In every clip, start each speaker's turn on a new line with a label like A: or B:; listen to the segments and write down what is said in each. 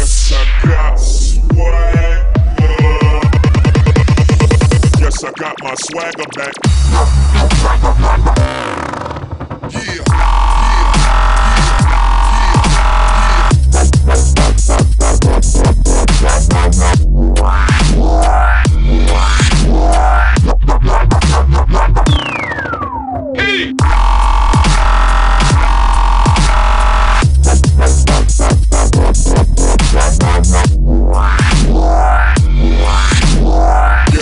A: Yes, I got swagger. Yes, I got my swagger back. Yeah. Yes,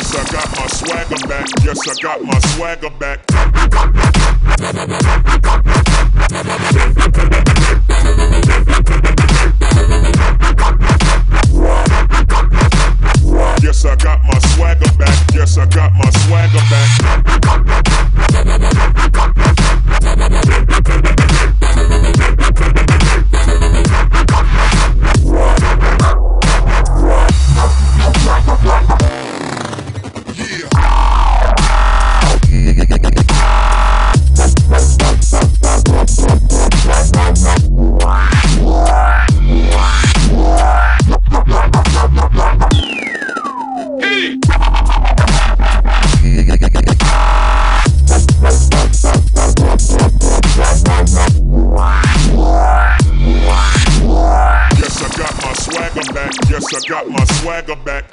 A: I got my swagger back. Yes, I got my swagger back. Yes, I got my swagger back. Yes, I got my swagger back.